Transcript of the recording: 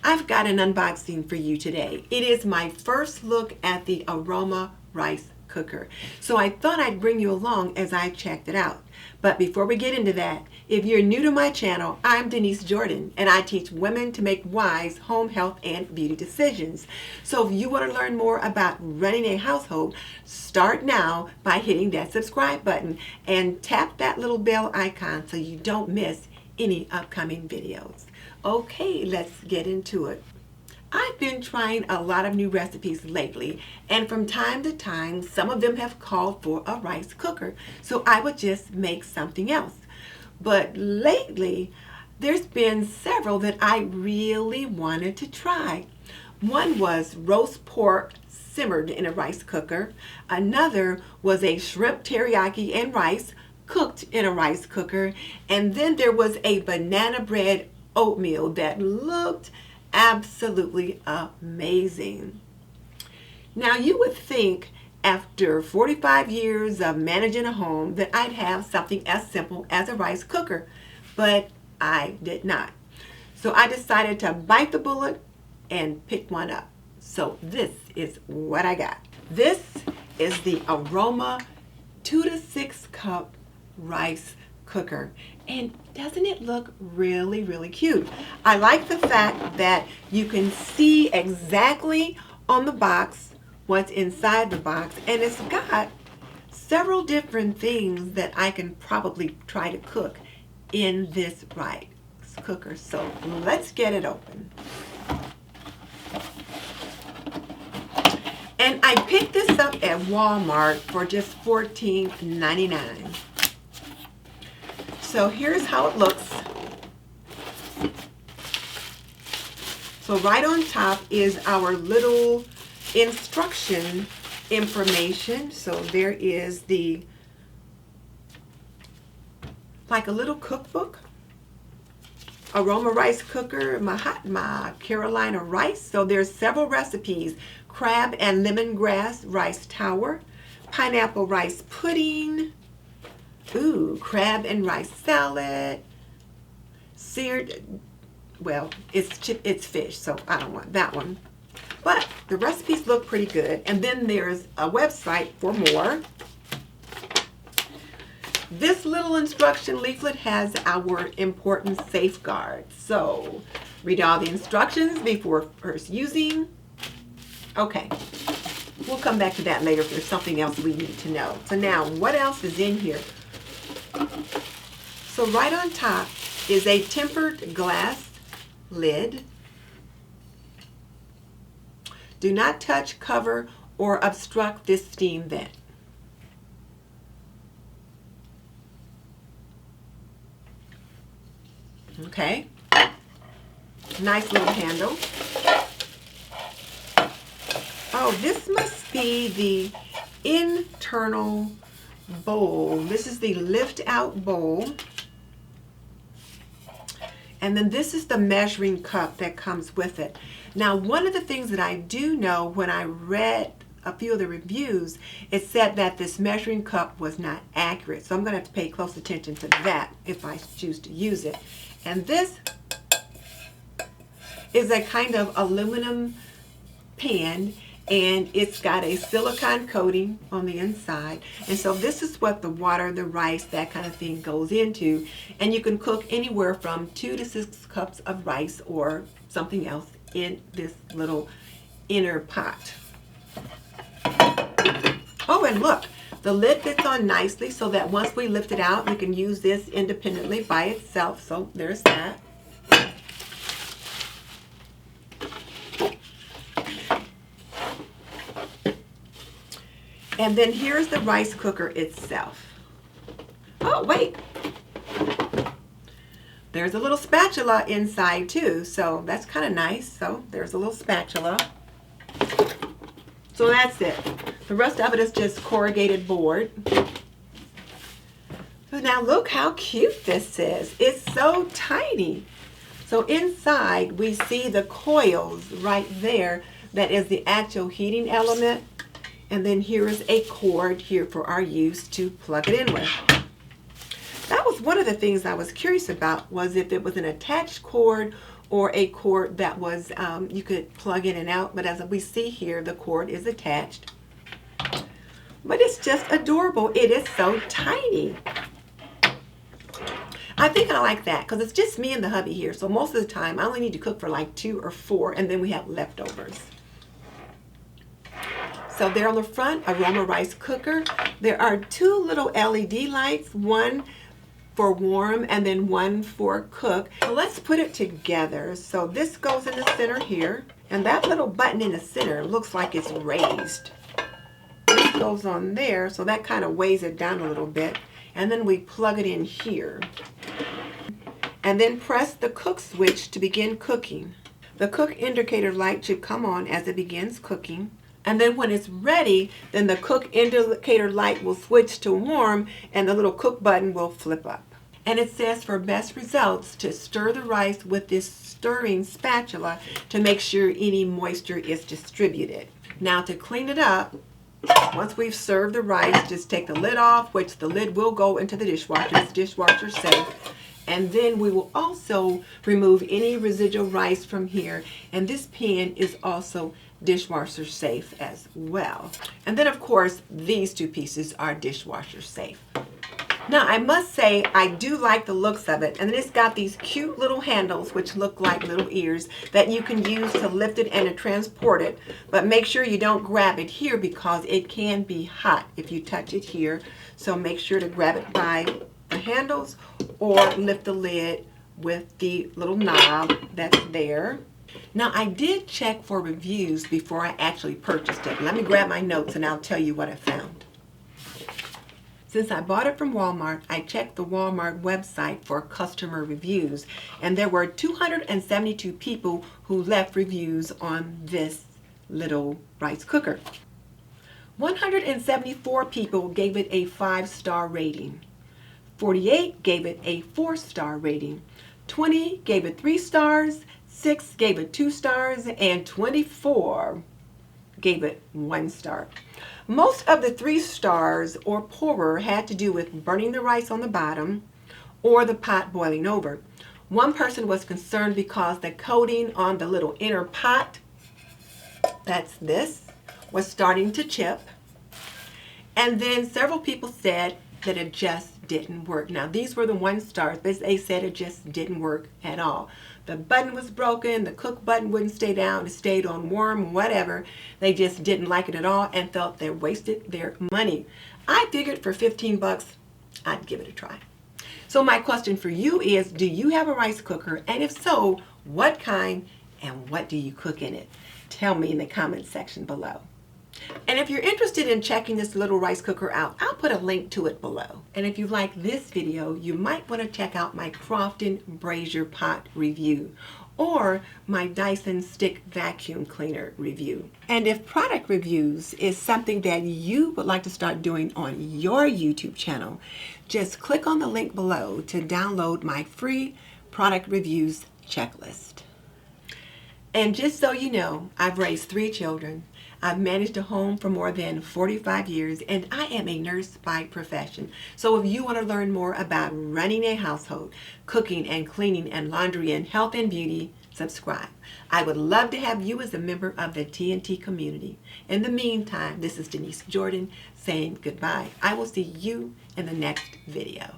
I've got an unboxing for you today. It is my first look at the Aroma rice cooker. So I thought I'd bring you along as I checked it out. But before we get into that, if you're new to my channel, I'm Denise Jordan and I teach women to make wise home health and beauty decisions. So if you want to learn more about running a household, start now by hitting that subscribe button and tap that little bell icon so you don't miss any upcoming videos. Okay, let's get into it. I've been trying a lot of new recipes lately, and from time to time, some of them have called for a rice cooker, so I would just make something else. But lately, there's been several that I really wanted to try. One was roast pork simmered in a rice cooker. Another was a shrimp teriyaki and rice cooked in a rice cooker. And then there was a banana bread oatmeal that looked absolutely amazing. Now you would think after 45 years of managing a home that I'd have something as simple as a rice cooker, but I did not. So I decided to bite the bullet and pick one up. So this is what I got. This is the Aroma 2 to 6 cup rice cooker, and doesn't it look really cute? I like the fact that you can see exactly on the box what's inside the box, and it's got several different things that I can probably try to cook in this rice cooker. So let's get it open. And I picked this up at Walmart for just $14.99. So here's how it looks. So right on top is our little instruction information. So there is the, like a little cookbook. Aroma rice cooker, my Carolina rice. So there's several recipes. Crab and lemongrass rice tower, pineapple rice pudding, crab and rice salad, seared, well, it's fish, so I don't want that one. But the recipes look pretty good. And then there's a website for more. This little instruction leaflet has our important safeguards. So read all the instructions before first using. Okay, we'll come back to that later if there's something else we need to know. So now, what else is in here? So right on top is a tempered glass lid. Do not touch, cover, or obstruct this steam vent. Okay, nice little handle. Oh, this must be the internal bowl. This is the lift out bowl. And then this is the measuring cup that comes with it. Now, one of the things that I do know, when I read a few of the reviews, it said that this measuring cup was not accurate. So I'm going to have to pay close attention to that if I choose to use it. And this is a kind of aluminum pan, and it's got a silicone coating on the inside. And so this is what the water, the rice, that kind of thing goes into. And you can cook anywhere from 2 to 6 cups of rice or something else in this little inner pot. Oh, and look, the lid fits on nicely so that once we lift it out, we can use this independently by itself. So there's that. And then here's the rice cooker itself. Oh, wait. There's a little spatula inside too, so that's kind of nice. So there's a little spatula. So that's it. The rest of it is just corrugated board. So now look how cute this is. It's so tiny. So inside we see the coils right there. That is the actual heating element. And then here is a cord here for our use to plug it in with. That was one of the things I was curious about, was if it was an attached cord or a cord that was, you could plug in and out, but as we see here, the cord is attached. But it's just adorable. It is so tiny. I think I like that because it's just me and the hubby here. So most of the time I only need to cook for like 2 or 4, and then we have leftovers. So there on the front, Aroma rice cooker. There are 2 little LED lights, one for warm and then one for cook. So let's put it together. So this goes in the center here, and that little button in the center looks like it's raised. This goes on there, so that kind of weighs it down a little bit. And then we plug it in here. And then press the cook switch to begin cooking. The cook indicator light should come on as it begins cooking. And then when it's ready, then the cook indicator light will switch to warm and the little cook button will flip up. And it says for best results to stir the rice with this stirring spatula to make sure any moisture is distributed. Now to clean it up, once we've served the rice, just take the lid off, which the lid will go into the dishwasher. It's dishwasher safe. And then we will also remove any residual rice from here. And this pan is also dishwasher safe as well. And then of course, these 2 pieces are dishwasher safe. Now I must say I do like the looks of it, and then it's got these cute little handles which look like little ears that you can use to lift it and to transport it, but make sure you don't grab it here because it can be hot if you touch it here. So make sure to grab it by the handles or lift the lid with the little knob that's there. Now I did check for reviews before I actually purchased it. Let me grab my notes and I'll tell you what I found. Since I bought it from Walmart, I checked the Walmart website for customer reviews, and there were 272 people who left reviews on this little rice cooker. 174 people gave it a 5-star rating. 48 gave it a 4-star rating. 20 gave it 3 stars, 6 gave it 2 stars, and 24 gave it 1 star. Most of the 3 stars or poorer had to do with burning the rice on the bottom or the pot boiling over. One person was concerned because the coating on the little inner pot, that's this, was starting to chip. And then several people said that it just didn't work. Now these were the 1 stars, but they said it just didn't work at all. The button was broken, the cook button wouldn't stay down, it stayed on warm, whatever. They just didn't like it at all and felt they wasted their money. I figured for 15 bucks, I'd give it a try. So my question for you is, do you have a rice cooker? And if so, what kind and what do you cook in it? Tell me in the comments section below. And if you're interested in checking this little rice cooker out, I'll put a link to it below. And if you like this video, you might want to check out my Crofton Brazier pot review or my Dyson stick vacuum cleaner review. And if product reviews is something that you would like to start doing on your YouTube channel, just click on the link below to download my free product reviews checklist. And just so you know, I've raised 3 children. I've managed a home for more than 45 years, and I am a nurse by profession. So if you want to learn more about running a household, cooking and cleaning and laundry and health and beauty, subscribe. I would love to have you as a member of the TNT community. In the meantime, this is Denise Jordan saying goodbye. I will see you in the next video.